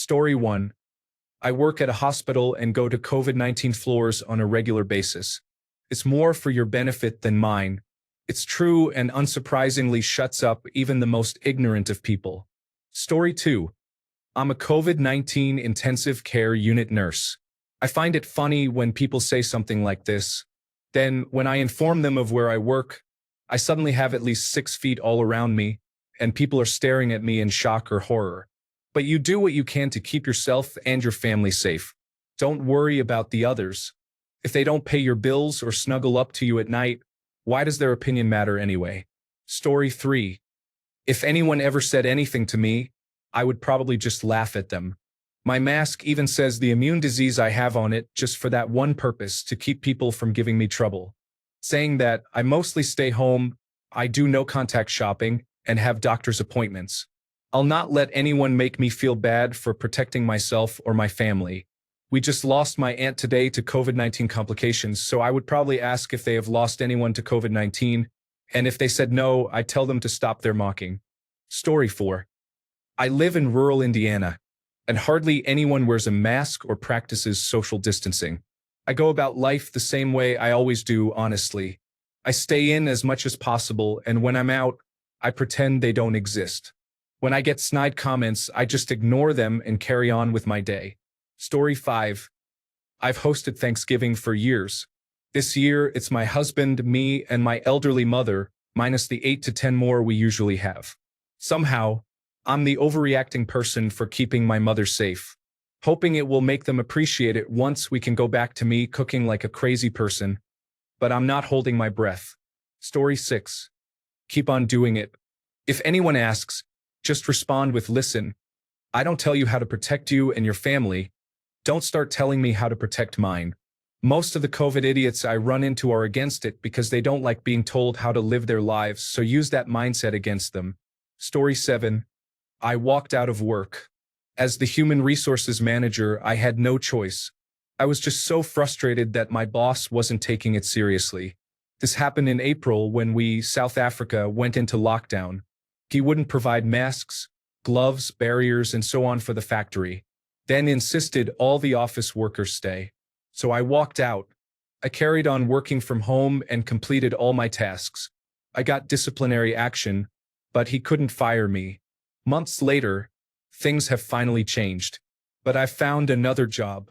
Story 1. I work at a hospital and go to COVID-19 floors on a regular basis. It's more for your benefit than mine. It's true and unsurprisingly shuts up even the most ignorant of people. Story 2. I'm a COVID-19 intensive care unit nurse. I find it funny when people say something like this. Then, when I inform them of where I work, I suddenly have at least 6 feet all around me, and people are staring at me in shock or horror. But you do what you can to keep yourself and your family safe. Don't worry about the others. If they don't pay your bills or snuggle up to you at night, why does their opinion matter anyway? Story 3. If anyone ever said anything to me, I would probably just laugh at them. My mask even says the immune disease I have on it just for that one purpose, to keep people from giving me trouble. Saying that I mostly stay home, I do no-contact shopping, and have doctor's appointments. I'll not let anyone make me feel bad for protecting myself or my family. We just lost my aunt today to COVID-19 complications, so I would probably ask if they have lost anyone to COVID-19, and if they said no, I tell them to stop their mocking. Story 4. I live in rural Indiana, and hardly anyone wears a mask or practices social distancing. I go about life the same way I always do, honestly. I stay in as much as possible, and when I'm out, I pretend they don't exist. When I get snide comments, I just ignore them and carry on with my day. Story 5. I've hosted Thanksgiving for years. This year, it's my husband, me, and my elderly mother, minus the 8 to 10 more we usually have. Somehow, I'm the overreacting person for keeping my mother safe, hoping it will make them appreciate it once we can go back to me cooking like a crazy person. But I'm not holding my breath. Story 6. Keep on doing it. If anyone asks, just respond with listen. I don't tell you how to protect you and your family. Don't start telling me how to protect mine. Most of the COVID idiots I run into are against it because they don't like being told how to live their lives, so use that mindset against them. Story 7. I walked out of work. As the human resources manager, I had no choice. I was just so frustrated that my boss wasn't taking it seriously. This happened in April when we, South Africa, went into lockdown. He wouldn't provide masks, gloves, barriers, and so on for the factory. Then insisted all the office workers stay. So I walked out. I carried on working from home and completed all my tasks. I got disciplinary action, but he couldn't fire me. Months later, things have finally changed. But I've found another job.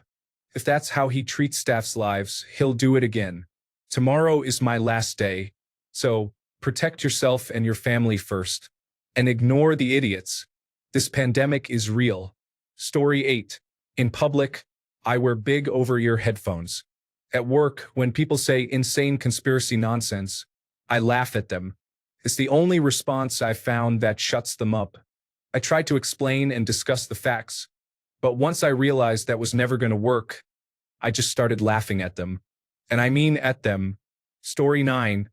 If that's how he treats staff's lives, he'll do it again. Tomorrow is my last day. So, protect yourself and your family first. And ignore the idiots. This pandemic is real. Story 8. In public, I wear big over-ear headphones. At work, when people say insane conspiracy nonsense, I laugh at them. It's the only response I've found that shuts them up. I tried to explain and discuss the facts, but once I realized that was never going to work, I just started laughing at them. And I mean at them. Story 9.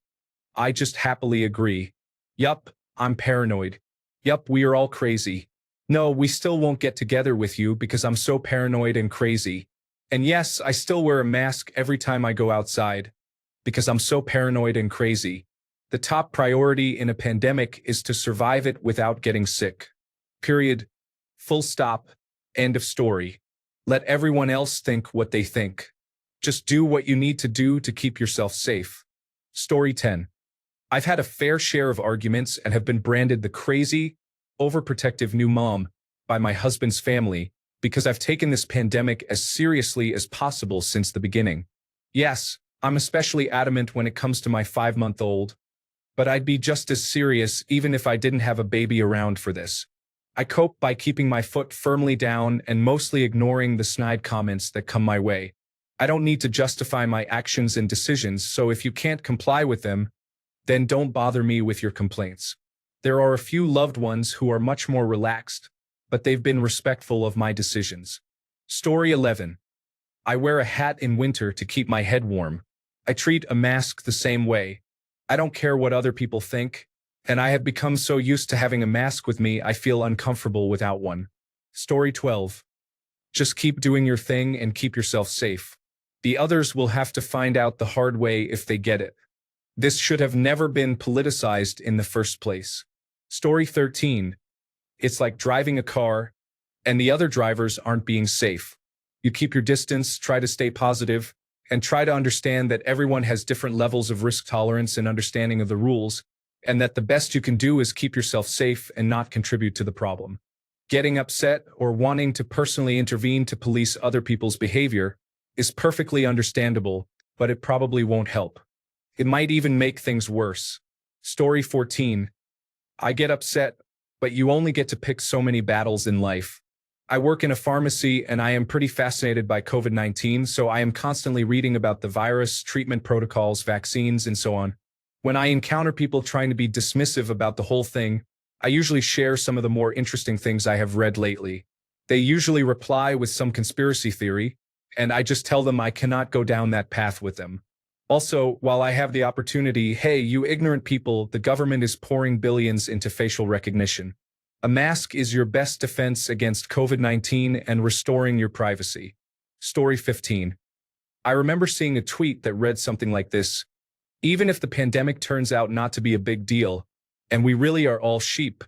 I just happily agree. Yup, I'm paranoid. Yup, we are all crazy. No, we still won't get together with you because I'm so paranoid and crazy. And yes, I still wear a mask every time I go outside because I'm so paranoid and crazy. The top priority in a pandemic is to survive it without getting sick. Period. Full stop. End of story. Let everyone else think what they think. Just do what you need to do to keep yourself safe. Story 10. I've had a fair share of arguments and have been branded the crazy, overprotective new mom by my husband's family because I've taken this pandemic as seriously as possible since the beginning. Yes, I'm especially adamant when it comes to my 5-month-old, but I'd be just as serious even if I didn't have a baby around for this. I cope by keeping my foot firmly down and mostly ignoring the snide comments that come my way. I don't need to justify my actions and decisions, so if you can't comply with them, then don't bother me with your complaints. There are a few loved ones who are much more relaxed, but they've been respectful of my decisions. Story 11. I wear a hat in winter to keep my head warm. I treat a mask the same way. I don't care what other people think, and I have become so used to having a mask with me I feel uncomfortable without one. Story 12. Just keep doing your thing and keep yourself safe. The others will have to find out the hard way if they get it. This should have never been politicized in the first place. Story 13. It's like driving a car. and the other drivers aren't being safe. You keep your distance, try to stay positive, and try to understand that everyone has different levels of risk tolerance and understanding of the rules, and that the best you can do is keep yourself safe and not contribute to the problem. Getting upset or wanting to personally intervene to police other people's behavior is perfectly understandable, but it probably won't help. It might even make things worse. Story 14. I get upset, but you only get to pick so many battles in life. I work in a pharmacy and I am pretty fascinated by COVID-19, so I am constantly reading about the virus, treatment protocols, vaccines, and so on. When I encounter people trying to be dismissive about the whole thing, I usually share some of the more interesting things I have read lately. They usually reply with some conspiracy theory, and I just tell them I cannot go down that path with them. Also, while I have the opportunity, hey, you ignorant people, the government is pouring billions into facial recognition. A mask is your best defense against COVID-19 and restoring your privacy. Story 15. I remember seeing a tweet that read something like this: even if the pandemic turns out not to be a big deal, and we really are all sheep,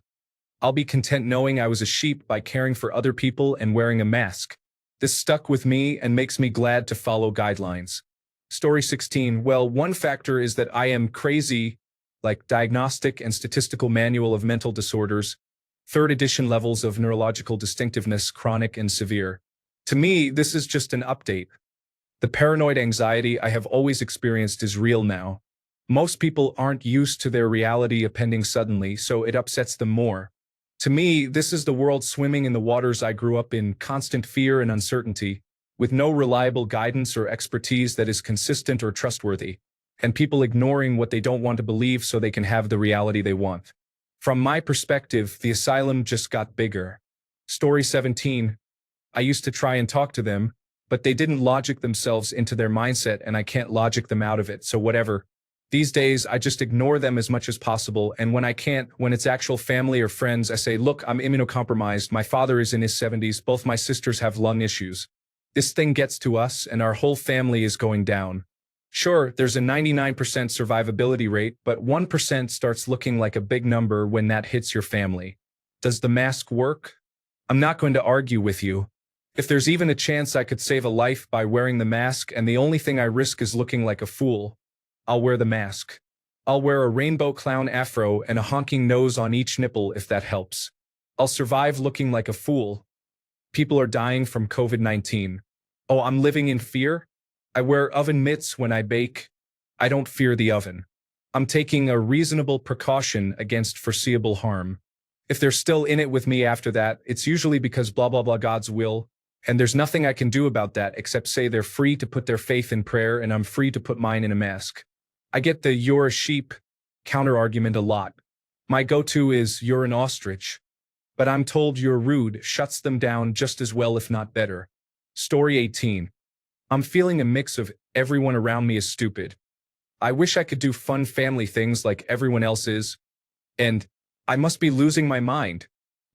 I'll be content knowing I was a sheep by caring for other people and wearing a mask. This stuck with me and makes me glad to follow guidelines. Story 16. Well, one factor is that I am crazy, like Diagnostic and Statistical Manual of Mental Disorders, 3rd edition levels of neurological distinctiveness, chronic and severe. To me, this is just an update. The paranoid anxiety I have always experienced is real now. Most people aren't used to their reality appending suddenly, so it upsets them more. To me, this is the world swimming in the waters I grew up in, constant fear and uncertainty, with no reliable guidance or expertise that is consistent or trustworthy, and people ignoring what they don't want to believe so they can have the reality they want. From my perspective, the asylum just got bigger. Story 17. I used to try and talk to them, but they didn't logic themselves into their mindset and I can't logic them out of it, so whatever. These days, I just ignore them as much as possible, and when I can't, when it's actual family or friends, I say, look, I'm immunocompromised, my father is in his 70s, both my sisters have lung issues. This thing gets to us and our whole family is going down. Sure, there's a 99% survivability rate, but 1% starts looking like a big number when that hits your family. Does the mask work? I'm not going to argue with you. If there's even a chance I could save a life by wearing the mask and the only thing I risk is looking like a fool, I'll wear the mask. I'll wear a rainbow clown afro and a honking nose on each nipple if that helps. I'll survive looking like a fool. People are dying from COVID-19. Oh, I'm living in fear? I wear oven mitts when I bake. I don't fear the oven. I'm taking a reasonable precaution against foreseeable harm. If they're still in it with me after that, it's usually because blah blah blah God's will, and there's nothing I can do about that except say they're free to put their faith in prayer and I'm free to put mine in a mask. I get the "you're a sheep" counter-argument a lot. My go-to is "you're an ostrich." But I'm told "you're rude" shuts them down just as well if not better. Story 18. I'm feeling a mix of everyone around me is stupid. I wish I could do fun family things like everyone else is. And I must be losing my mind.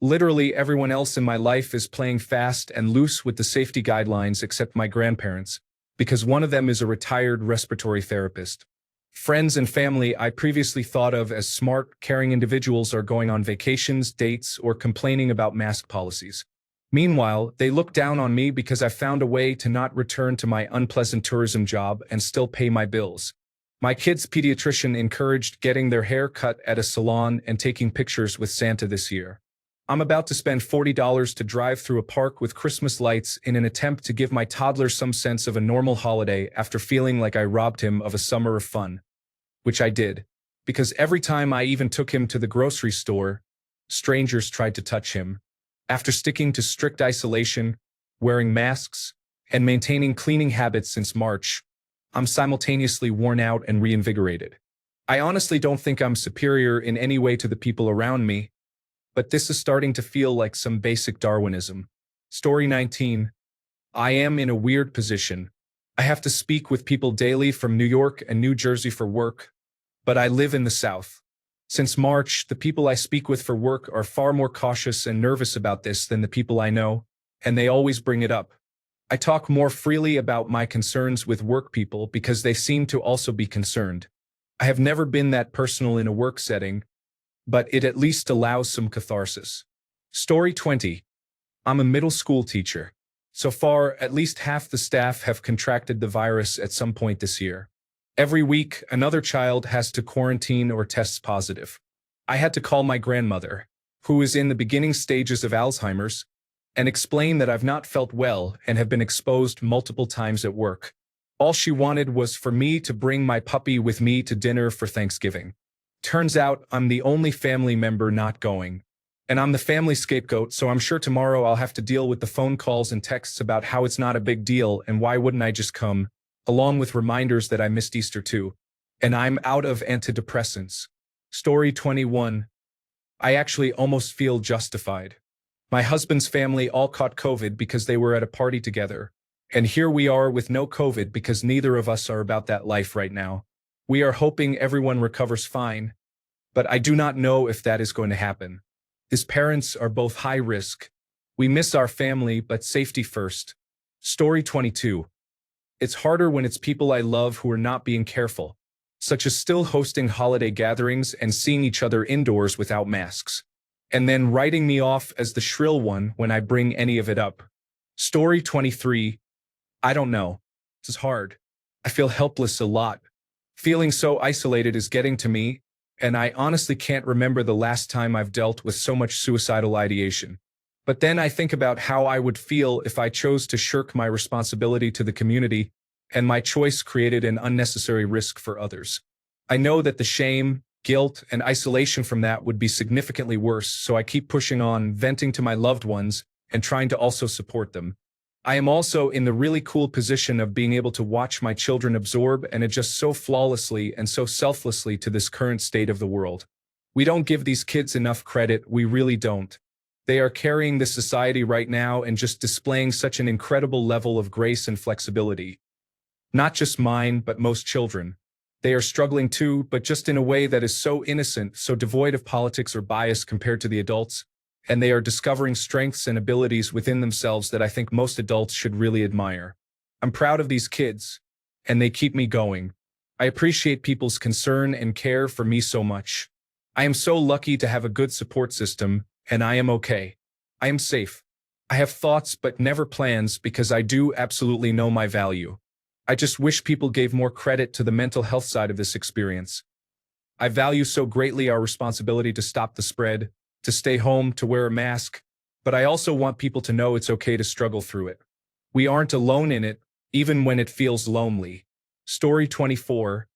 Literally everyone else in my life is playing fast and loose with the safety guidelines except my grandparents, because one of them is a retired respiratory therapist. Friends and family I previously thought of as smart, caring individuals are going on vacations, dates, or complaining about mask policies. Meanwhile, they look down on me because I found a way to not return to my unpleasant tourism job and still pay my bills. My kid's pediatrician encouraged getting their hair cut at a salon and taking pictures with Santa this year. I'm about to spend $40 to drive through a park with Christmas lights in an attempt to give my toddler some sense of a normal holiday after feeling like I robbed him of a summer of fun. Which I did, because every time I even took him to the grocery store, strangers tried to touch him. After sticking to strict isolation, wearing masks, and maintaining cleaning habits since March, I'm simultaneously worn out and reinvigorated. I honestly don't think I'm superior in any way to the people around me, but this is starting to feel like some basic Darwinism. Story 19. I am in a weird position. I have to speak with people daily from New York and New Jersey for work, but I live in the South. Since March, the people I speak with for work are far more cautious and nervous about this than the people I know, and they always bring it up. I talk more freely about my concerns with work people because they seem to also be concerned. I have never been that personal in a work setting, but it at least allows some catharsis. Story 20. I'm a middle school teacher. So far, at least half the staff have contracted the virus at some point this year. Every week, another child has to quarantine or tests positive. I had to call my grandmother, who is in the beginning stages of Alzheimer's, and explain that I've not felt well and have been exposed multiple times at work. All she wanted was for me to bring my puppy with me to dinner for Thanksgiving. Turns out I'm the only family member not going. And I'm the family scapegoat, so I'm sure tomorrow I'll have to deal with the phone calls and texts about how it's not a big deal and why wouldn't I just come, along with reminders that I missed Easter too. And I'm out of antidepressants. Story 21. I actually almost feel justified. My husband's family all caught COVID because they were at a party together. And here we are with no COVID because neither of us are about that life right now. We are hoping everyone recovers fine, but I do not know if that is going to happen. His parents are both high risk. We miss our family, but safety first. Story 22. It's harder when it's people I love who are not being careful, such as still hosting holiday gatherings and seeing each other indoors without masks, and then writing me off as the shrill one when I bring any of it up. Story 23. I don't know. This is hard. I feel helpless a lot. Feeling so isolated is getting to me, and I honestly can't remember the last time I've dealt with so much suicidal ideation. But then I think about how I would feel if I chose to shirk my responsibility to the community, and my choice created an unnecessary risk for others. I know that the shame, guilt, and isolation from that would be significantly worse, so I keep pushing on, venting to my loved ones, and trying to also support them. I am also in the really cool position of being able to watch my children absorb and adjust so flawlessly and so selflessly to this current state of the world. We don't give these kids enough credit, we really don't. They are carrying this society right now and just displaying such an incredible level of grace and flexibility. Not just mine, but most children. They are struggling too, but just in a way that is so innocent, so devoid of politics or bias compared to the adults. And they are discovering strengths and abilities within themselves that I think most adults should really admire. I'm proud of these kids, and they keep me going. I appreciate people's concern and care for me so much. I am so lucky to have a good support system, and I am okay. I am safe. I have thoughts but never plans because I do absolutely know my value. I just wish people gave more credit to the mental health side of this experience. I value so greatly our responsibility to stop the spread, to stay home, to wear a mask, but I also want people to know it's okay to struggle through it. We aren't alone in it, even when it feels lonely. Story 24.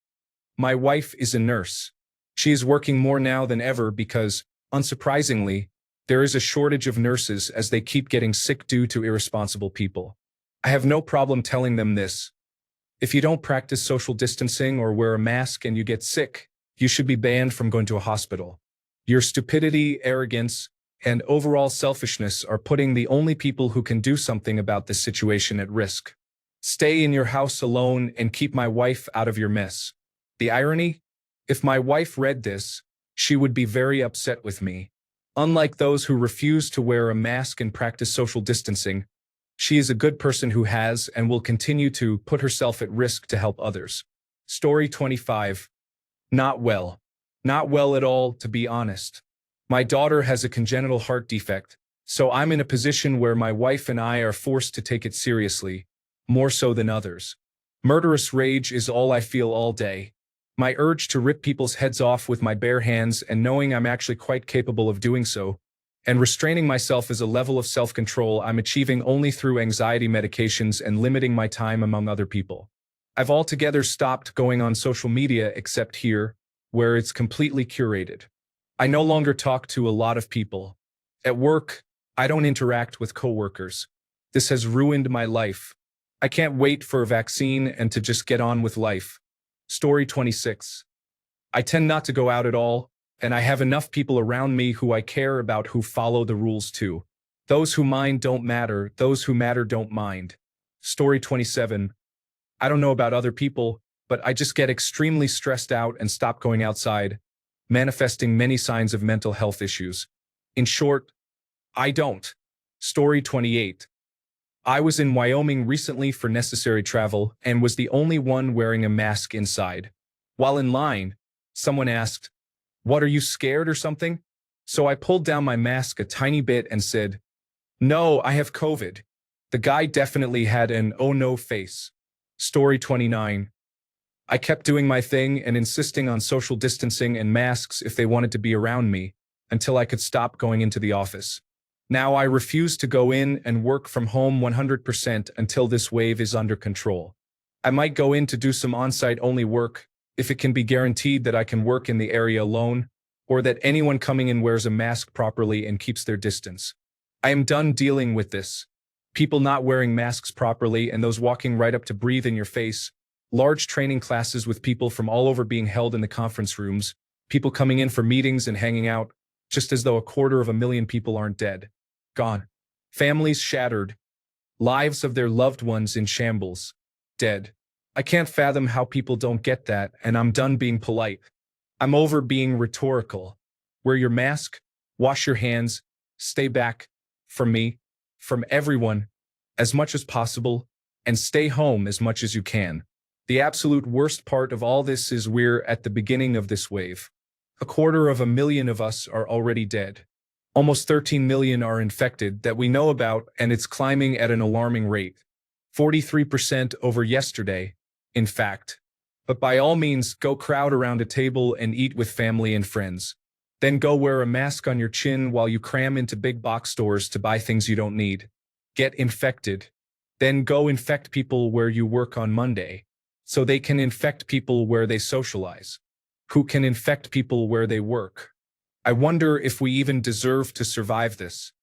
My wife is a nurse. She is working more now than ever because, unsurprisingly, there is a shortage of nurses as they keep getting sick due to irresponsible people. I have no problem telling them this. If you don't practice social distancing or wear a mask and you get sick, you should be banned from going to a hospital. Your stupidity, arrogance, and overall selfishness are putting the only people who can do something about this situation at risk. Stay in your house alone and keep my wife out of your mess. The irony? If my wife read this, she would be very upset with me. Unlike those who refuse to wear a mask and practice social distancing, she is a good person who has and will continue to put herself at risk to help others. Story 25. Not well. Not well at all, to be honest. My daughter has a congenital heart defect, so I'm in a position where my wife and I are forced to take it seriously, more so than others. Murderous rage is all I feel all day. My urge to rip people's heads off with my bare hands and knowing I'm actually quite capable of doing so, and restraining myself is a level of self-control I'm achieving only through anxiety medications and limiting my time among other people. I've altogether stopped going on social media except here, where it's completely curated. I no longer talk to a lot of people. At work, I don't interact with coworkers. This has ruined my life. I can't wait for a vaccine and to just get on with life. Story 26. I tend not to go out at all, and I have enough people around me who I care about who follow the rules too. Those who mind don't matter, those who matter don't mind. Story 27. I don't know about other people, but I just get extremely stressed out and stop going outside, manifesting many signs of mental health issues. In short, I don't. Story 28. I was in Wyoming recently for necessary travel and was the only one wearing a mask inside. While in line, someone asked, "What, are you scared or something?" So I pulled down my mask a tiny bit and said, No, I have COVID. The guy definitely had an oh no face. Story 29. I kept doing my thing and insisting on social distancing and masks if they wanted to be around me until I could stop going into the office. Now I refuse to go in and work from home 100% until this wave is under control. I might go in to do some on-site only work if it can be guaranteed that I can work in the area alone or that anyone coming in wears a mask properly and keeps their distance. I am done dealing with this. People not wearing masks properly and those walking right up to breathe in your face, large training classes with people from all over being held in the conference rooms, people coming in for meetings and hanging out, just as though 250,000 people aren't dead. Gone. Families shattered. Lives of their loved ones in shambles. Dead. I can't fathom how people don't get that, and I'm done being polite. I'm over being rhetorical. Wear your mask, wash your hands, stay back, from me, from everyone, as much as possible, and stay home as much as you can. The absolute worst part of all this is we're at the beginning of this wave. 250,000 of us are already dead. Almost 13 million are infected that we know about, and it's climbing at an alarming rate. 43% over yesterday, in fact. But by all means, go crowd around a table and eat with family and friends. Then go wear a mask on your chin while you cram into big box stores to buy things you don't need. Get infected. Then go infect people where you work on Monday, so they can infect people where they socialize, who can infect people where they work. I wonder if we even deserve to survive this.